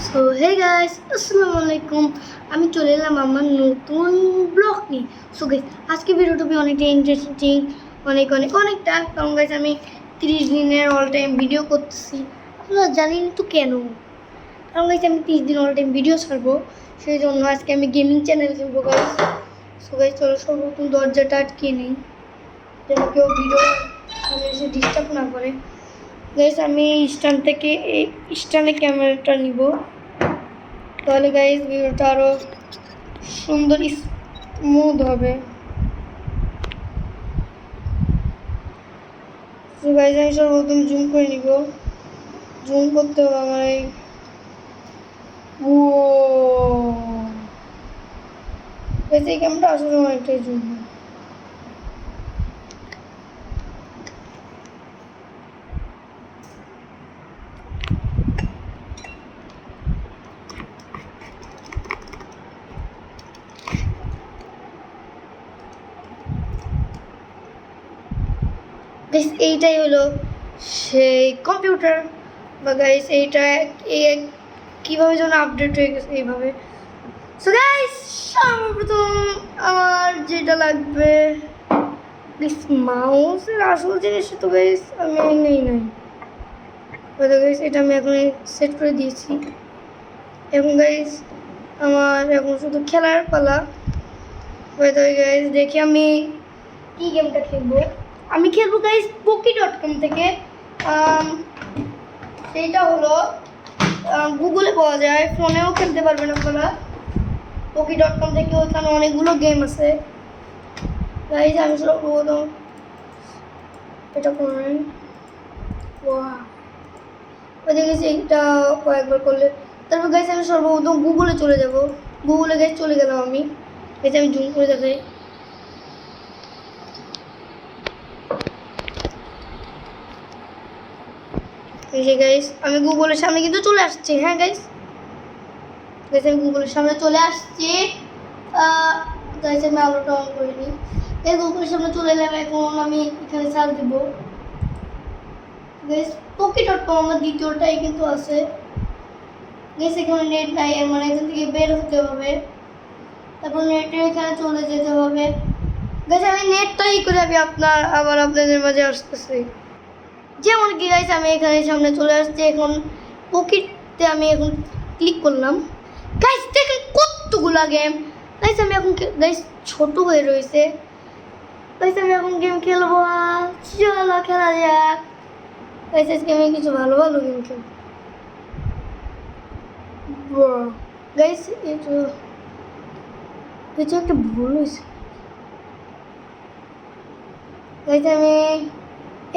So hey guys, আসসালামু আলাইকুম। আমি চলে এলাম আমার নতুন ব্লগ নিয়ে। সো গাইস, আজকে ভিডিওটা অনেকটা ইন্টারেস্টিং, অনেকটা। কারণ গাইস, আমি 30 দিনের অল টাইম ভিডিও করতেছি। আপনারা জানেন তো কেন? কারণ গাইস, আমি 30 দিন অল টাইম ভিডিও ছাড়বো, সেই জন্য আজকে আমি গেমিং চ্যানেল খুলবো গাইস। সো গাইস, চলো সর্বপ্রথম দরজাটা আটকে নিই, যেন কেউ ভিডিও সামনে এসে ডিস্টার্ব না করে। গাইস, আমি স্ট্যান্ড থেকে এই স্ট্যান্ডে ক্যামেরাটা নিব, তাহলে গাইস ভিডিওটা আরো সুন্দর স্মুথ হবে। তো গাইস, আমি সর্বপ্রথম জুম করে নিব। জুম করতে হবে আমার এই গাইস, এই ক্যামেরাটা আসলে অনেকটাই জুম হয়। গাইস, এইটাই হলো সেই কম্পিউটার, বা গাইস এইটা কীভাবে যেন আপডেট হয়ে গেছে এইভাবে। সো গাইস, সর্বপ্রথম আমার যেটা লাগবে মাউসের আসল জিনিস, তো গাইস আমি নেই গাইস, এটা আমি এখন সেট করে দিয়েছি। এখন গাইস, আমার এখন শুধু খেলার পালা। গাইস, দেখি আমি কি গেমটা খেলবো। আমি খেলবো গাইস poki.com থেকে। সেইটা হলো গুগলে পাওয়া যায়, ফোনেও খেলতে পারবেন আপনারা। poki.com থেকে ওইখানে অনেকগুলো গেম আছে গাইস। আমি সর্বপ্রথম এটা করেন, ওই দেখেছি এটা কয়েকবার করলে। তারপর গাইস, আমি সর্বপ্রথম গুগলে চলে যাব। গুগলে গাইস চলে গেলাম আমি। গাইস, আমি জুম করে দেখাই। এই যে গাইস, আমি গুগলের সামনে কিন্তু চলে আসছি। হ্যাঁ গাইস, আমি গুগলের সামনে চলে আসছি। গাইস, আমি আলোটা অন করিনি। এই গুগলের সামনে চলে এলাম। এখন আমি এখানে সার্চ দিব গাইস poki.com। আমার দ্বিতীয়টাই কিন্তু আছে গাইস। এখানে নেট নাই, মানে এখান থেকে বের হতে হবে, তারপর নেটের এখানে চলে যেতে হবে গাইস। আমি নেটটাই করে আপনাদের মাঝে আসতেছি। যেমন কি গাইস, আমি এখানে সামনে চলে আসছি। এখন পকেটে আমি এখন ক্লিক করলাম গাইস। দেখেন কতগুলা গেম গাইস। আমি এখন গাইস ছোট হয়ে রয়েছে গাইস। আমি এখন গেম খেলবো, চলো খেলা যাক গাইস। আজকে আমি কিছু ভালো গেম খেলবো গাইস। কিছু একটা ভুল হয়েছে গাইস। আমি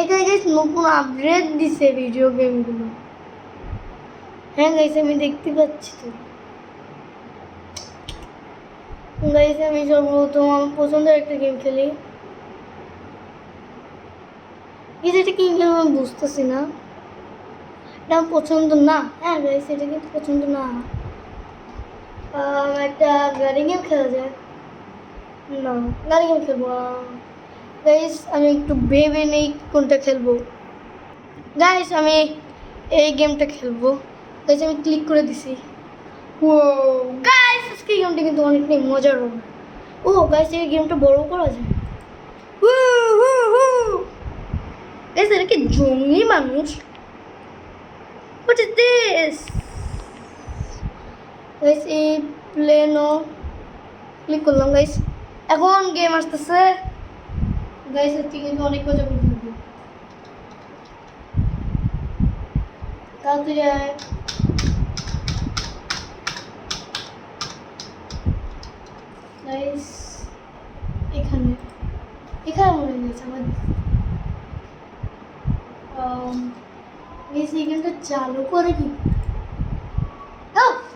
এখানে গাইস নতুন আপডেট দিছে ভিডিও গেমগুলো। হ্যাঁ গাইস, আমি দেখতে পাচ্ছি তো গাইস। আমি সর্বপ্রথম আমার পছন্দের একটা গেম খেলি গাইস। এটা কি গেম আমি বুঝতেছি না, এটা আমার পছন্দ না। হ্যাঁ গাইস, এটা কিন্তু পছন্দ না। একটা গাড়ি গেম খেলা যায় না, গাড়ি গেম খেলবো গাইস। আমি একটু ভেবে নেই কোনটা খেলবো গাইস। আমি এই গেমটা খেলবো গাইস। আমি ক্লিক করে দিছি। ও গাইস, আজকে এই গেমটা কিন্তু অনেকটাই মজার হবে। ও গাইস, এই গেমটা বড় করা যায়। গাইস, এটা কি জঙ্গলি মানুষ? What is this guys? এই প্লেনও ক্লিক করলাম গাইস। এখন গেম আসতেছে গাইস। আজকে কিন্তু অনেক মজা করে খেলবো। তাড়াতাড়ি আয় গাইস। এখানে মনে গেছে আমার গাইস। এই গেমটা চালু করে কি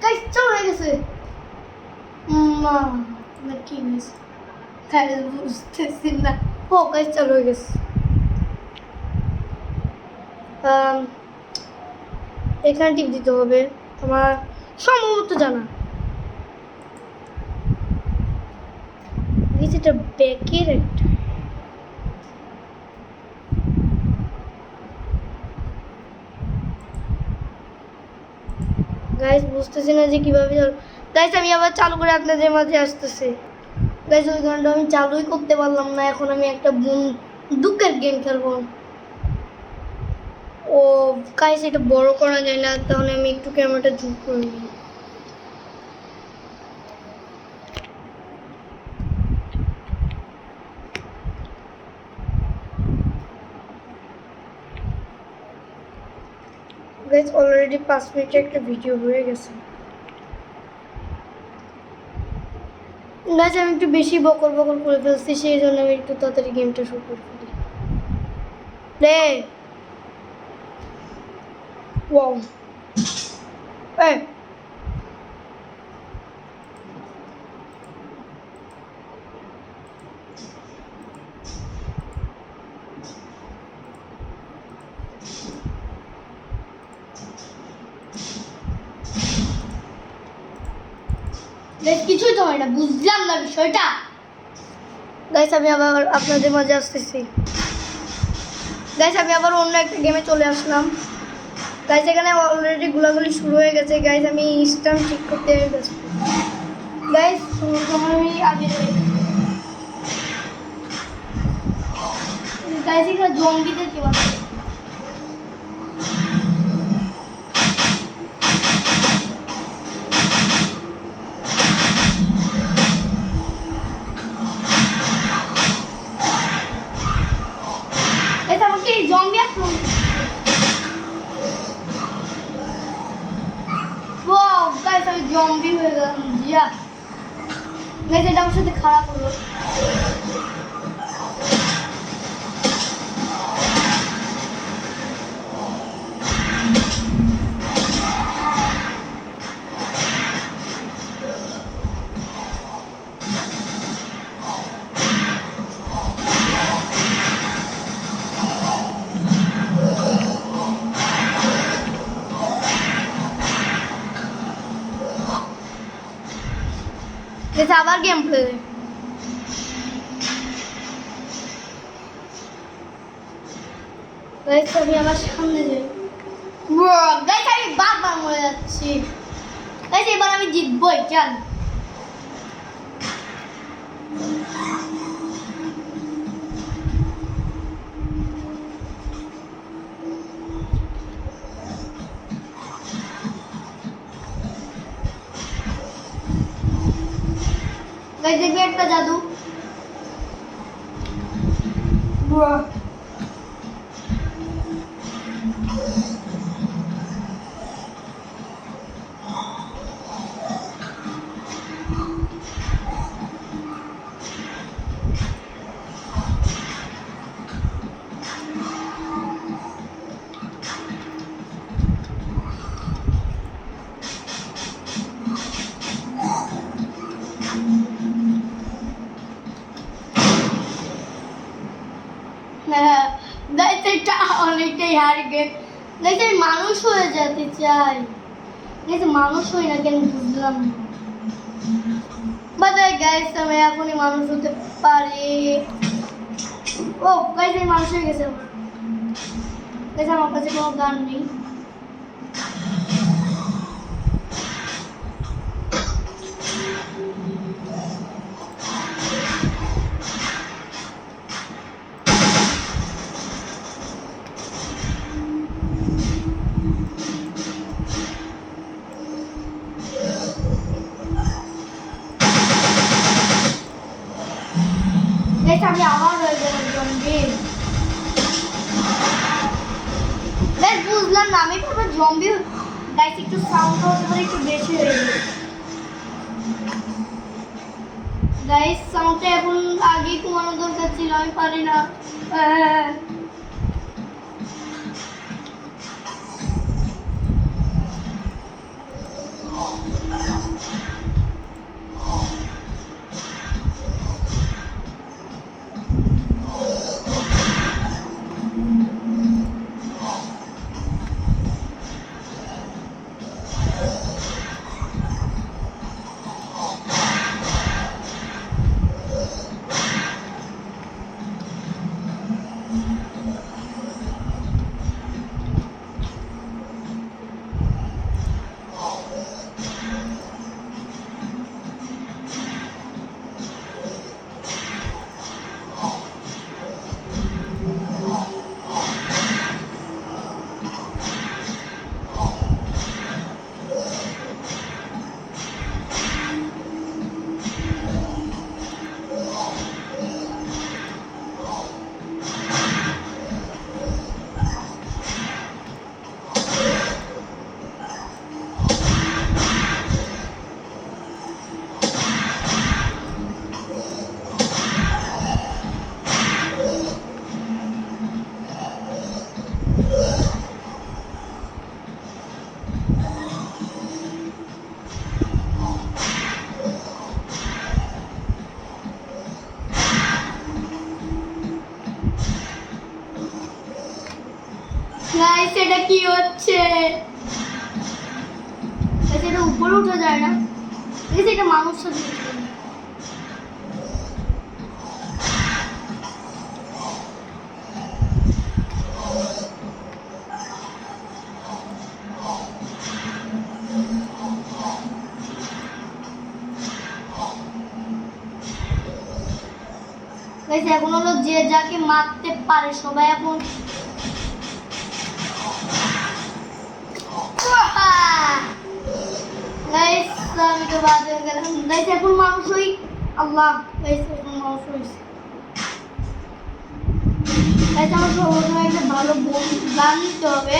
গাইস? চালু হয়ে গেছে না কি হয়েছে গাইস? বুঝতেছি না। ও গাইস, চালু হয়ে গেছে। এখানে টিপ দিতে হবে, আমার সম্ভবত জানা। এটা ব্যাকের একটা গাইস বুঝতেছি না যে কীভাবে গাইস আমি আবার চালু করে আপনাদের মাঝে আসতেছি। গাইস ওই গানটা আমি চালুই করতে পারলাম না, এখন আমি একটা দুঃখের গেম খেলবো। ও গাইস এটা বড় করা যায় না, তাহলে আমি একটু ক্যামেরাটা জুম করে নিই। গাইস অলরেডি 5 মিনিটে একটা ভিডিও হয়ে গেছে। গাইস আমি একটু বেশি বকর বকর করে ফেলছি, সেই জন্য আমি একটু তাড়াতাড়ি গেমটা শুরু করে ফেলি। প্লে ওয়াও এই গাইস কিছুই তো হয় না, বুঝলাম না বিষয়টা। গাইস আমি আবার আপনাদের মাঝে আসতেছি। গাইস আমি আবার অন্য একটা গেমে চলে আসলাম। গাইস এখানে অলরেডি গোলাগুলি শুরু হয়ে গেছে। গাইস আমি স্টান ঠিক করতে ব্যস্ত। গাইস আমি আগে গাইস এখানে জঙ্গিদের কি আছে? এটা আমাকে জঙ্গি আক্রমণ। ওয়াও গাইস আমি জম্বি হয়ে গেলাম। জিয়া গাইস এটা আমার সাথে খারাপ হলো। গাইস আবার গেম প্লে। গাইস আমি আবার সামনে যাই। গাইস আমি বারবার মরে যাচ্ছি। গাইস এবার আমি জিতবই, চল। গাইস দেখবি একটা জাদু। গাইস এটা অনেকটাই হার্ড গেম। গাইস আমি মানুষ হয়ে যেতে চাই। গাইস মানুষ হই না কেন বুঝলাম না। বাট গাইস আমি এখনই মানুষ হতে পারি। ও গাইস আমি মানুষ হয়ে গেছে। গাইস আমার কাছে কোনো গান নেই। গাইস আমি আবার হয়ে গেলাম জম্বি। গাইস বুঝলাম না আমি পুরো জম্বি। গাইস একটু সাউন্ড হতে পারে একটু বেশি হয়ে গেছে। গাইস সাউন্ডটা এখন আগেই কমানো দরকার ছিল, আমি পারি না। কি হচ্ছে? এটা উপরে উঠা যায় না, এটা মানুষ সাথে এখন হলো যে যাকে মারতে পারে সবাই এখন আমি তো বাদ হয়ে গেলাম। এখন মানুষ হই আল্লাহ এখন মানুষ হয়েছে। আমার সর্বপ্রথমে একটা ভালো গান নিতে হবে।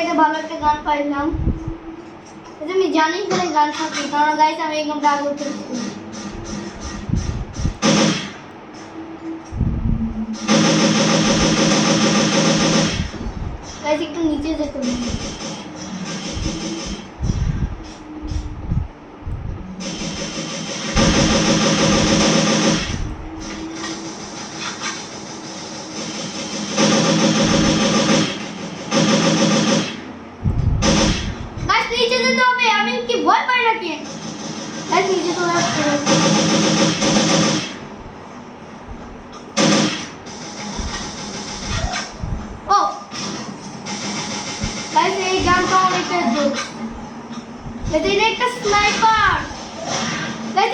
একটা ভালো একটা গান পাইলাম। আমি জানি এখানে গান থাকে, কারণ গাইছে আমি একদম রাগ করতে একটু নিচে যেতে হবে। নিচে যেতে হবে, আমি কি ভয় পাই নাকি? নিচে চলে আসতে হবে। এই গানটা অনেকটা এটা একটা স্নাইপার।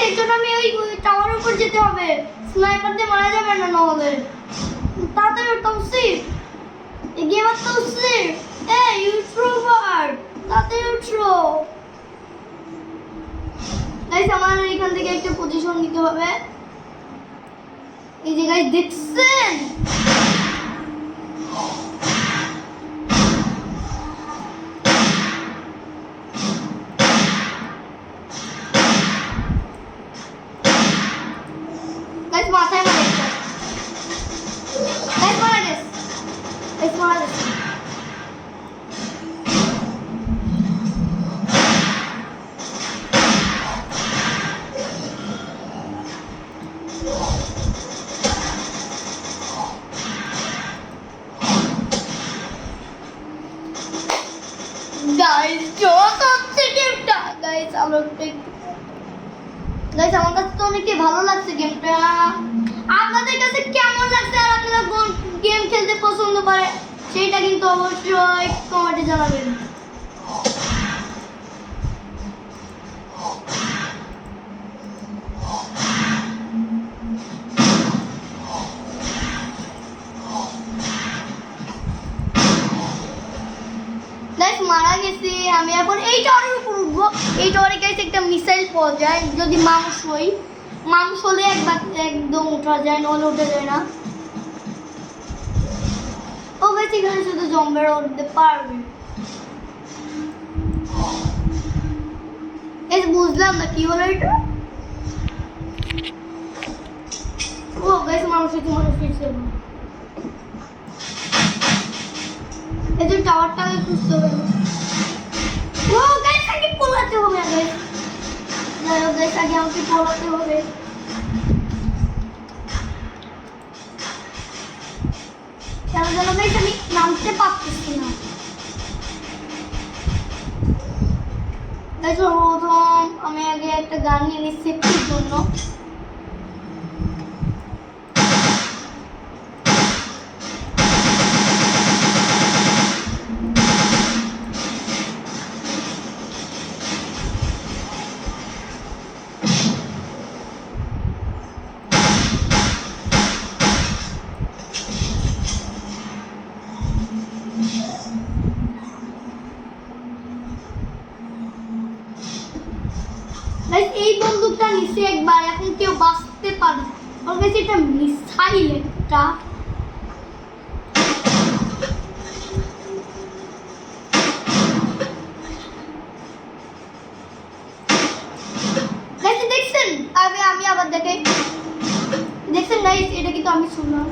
এর জন্য আমি ওই টাওয়ারের উপর যেতে হবে, স্নাইপার দিয়ে মারা যাবে না নহলে। তাড়াতাড়ি তৌসিফ এগিয়ে বাদ তৌসিফ, এই ইউটিউবার তাড়াতাড়ি উঠো। গাইস আমার এখান থেকে একটা পজিশন নিতে হবে। এই যে গাইস দেখছেন মাথায় মারা গেছে, মারা গেছে। গাইস জোস হচ্ছে গেমটা। গাইস আমার কাছে তো অনেক ভালো লাগছে গেমটা। আপনাদের কাছে কেমন লাগছে আর আপনারা কোন গেম খেলতে পছন্দ করে সেটা কিন্তু অবশ্যই কমেন্টে জানাবেন। মারা গেছি আমি, এখন এই টাওয়ারের উপর উঠবো। এই টাওয়ারে গেছে একটা মিসাইল পাওয়া যায় যদি মানুষ হই। মানুষ হলে একদম উঠা যায়, নহলে উঠে যায় না। ও গেছে এখানে শুধু জম্বেরা উঠতে পারবে। এই বুঝলাম না কি হলো এটা। ও গেছে মানুষ ফিরছে। এই যে টাওয়ারটা আমি খুঁজতে হবে। ও গাইস আগে পোলাতে হবে। গাইস আগে আমাকে পোলাতে হবে। কেন যেন গাইস আমি নামতে পারতেছি না। গাইস প্রথম আমি আগে একটা গান নিয়ে নিই সেফটির জন্য। এই বন্দুকটা নিচে একবার, এখন কেউ বাঁচতে পারে। ওর কাছে এটা মিসাইল একটা। দেখছেন আমি আবার দেখে দেখছেন গাইস, এটা কিন্তু আমি শুনলাম।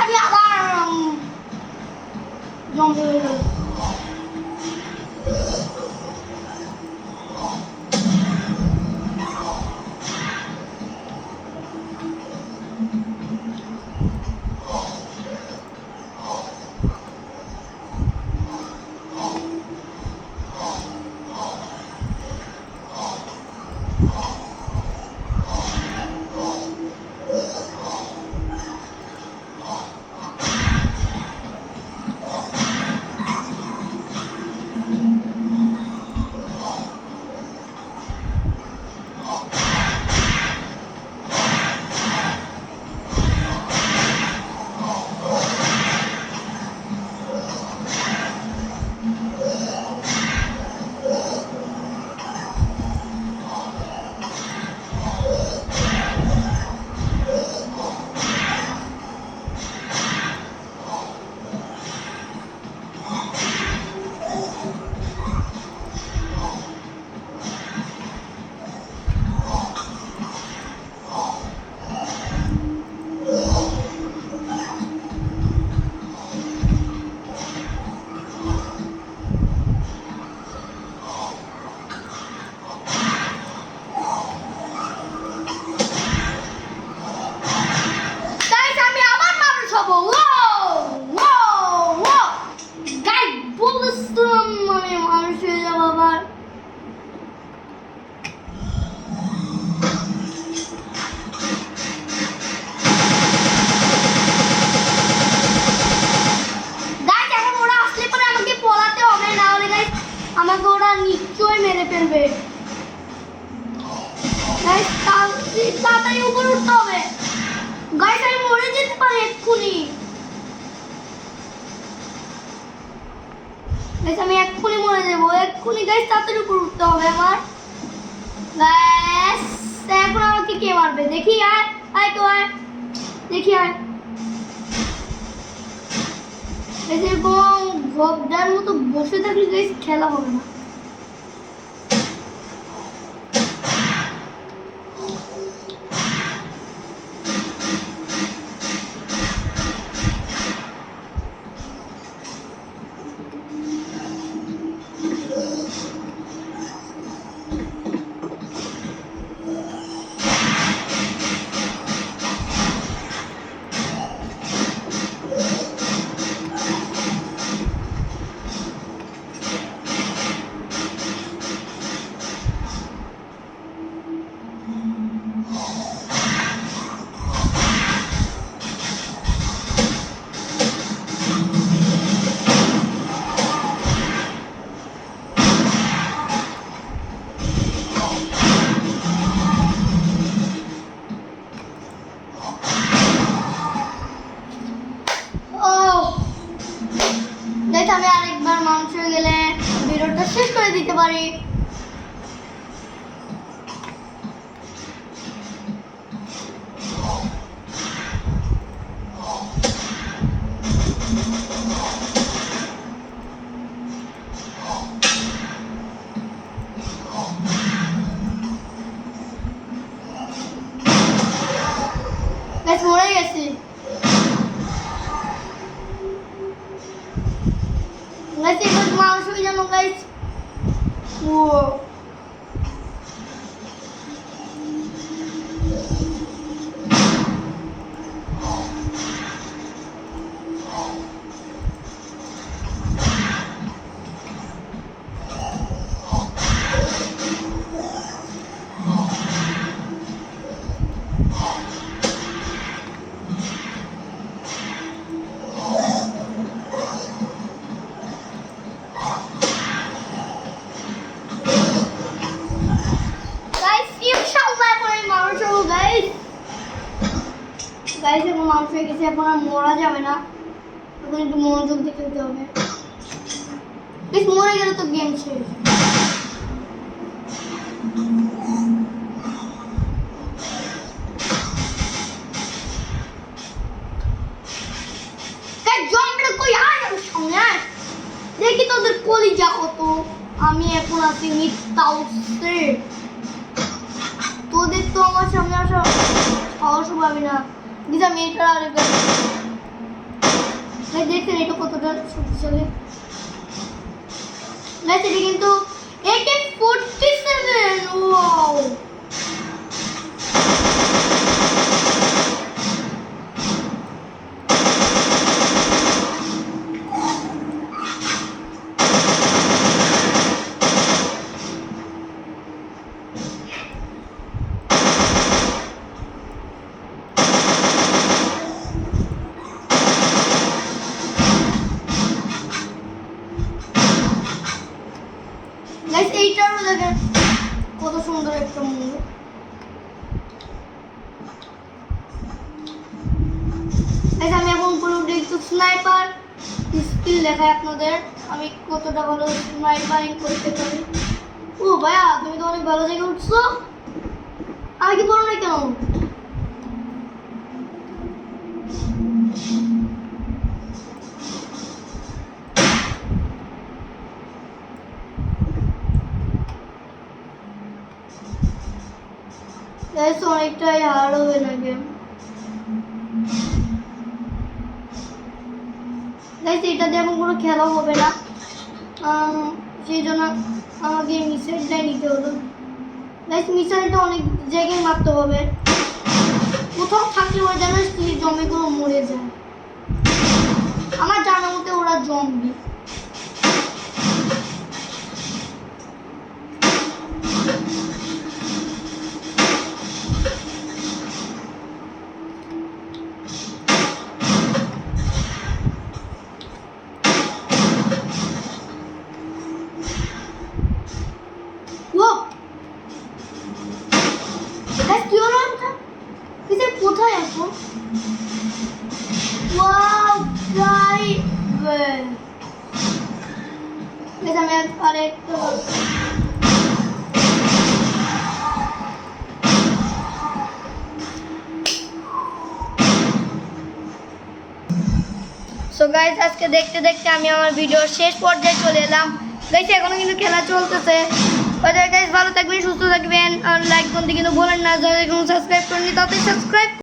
আমি আবার জম্বি হয়ে গেল। তাড়াতাড়ি উপরে উঠতে হবে। গাইস আমি মরে যেতে পারি এক্ষুনি। গাইস আমি এক্ষুনি মরে যাবো এক্ষুনি। গাইস তাড়াতাড়ি উপরে উঠতে হবে আমার। গাইস এখন আমাকে কে মারবে দেখি। আয় আয় তো আয় দেখি আয়। এরকম ঘোপটার মতো বসে থাকলে গাইস খেলা হবে না। গাইস আমি আরেকবার মানুষ হয়ে গেলে ভিডিওটা শেষ করে দিতে পারি। গাইস মরে গেছি। গাইস এবার মানুষ হয়ে যাবো গাইস। ও গাইস এখন মানুষ হয়ে গেছে এখন আর মরা যাবে না। এখন একটু মনোযোগ দিয়ে খেলতে হবে। গাইস মরে গেলে তো গেম শেষ। গাইস জম্বিটা কই আয় আমার সামনে আয়। দেখি তোদের কলিজা কত। আমি এখন আছি মিথ্যাউসে। তোদের তো আমার সামনে আসা সাহস পাবি না। দিদা মেয়েটা আরেকবার দেখছেন এটা কতটা শক্তিশালী। গাইস এটা কিন্তু AK-47। ওয়াও গাইস এইটারও দেখেন কত সুন্দর একটা মুভ। গাইস আমি এখন পুরো একটু স্নাইপার স্কিল দেখাই আপনাদের আমি কতটা ভালো স্নাইপারিং করতে পারি। ও ভাইয়া তুমি তো অনেক ভালো জায়গায় উঠছো। আমি কি বলো না কেন? গাইস অনেকটাই হার্ড হবে না গেম। গাইস এটা দিয়ে এখন কোনো খেলা হবে না। সেই জন্য আমাকে মিসাইলটাই নিতে হলো। গাইস মিসাইলটা অনেক জায়গায় মারতে হবে। কোথাও থাকলে ওরা যেন জম্বিগুলো মরে যায়। আমার জানার মতে ওরা জম্বি। কি হলো? কই আসো ওয়াও গাইস এটা আমি আরেকটু সো গাইস আজকে দেখতে দেখতে আমি আমার ভিডিওর শেষ পর্যায়ে চলে এলাম গাইস এখনো কিন্তু খেলা চলতেছে গাইস ভালো থাকবেন সুস্থ থাকবেন আর লাইক করতে কিন্তু ভুলেন না যারা এখনো সাবস্ক্রাইব করেননি তাদের সাবস্ক্রাইব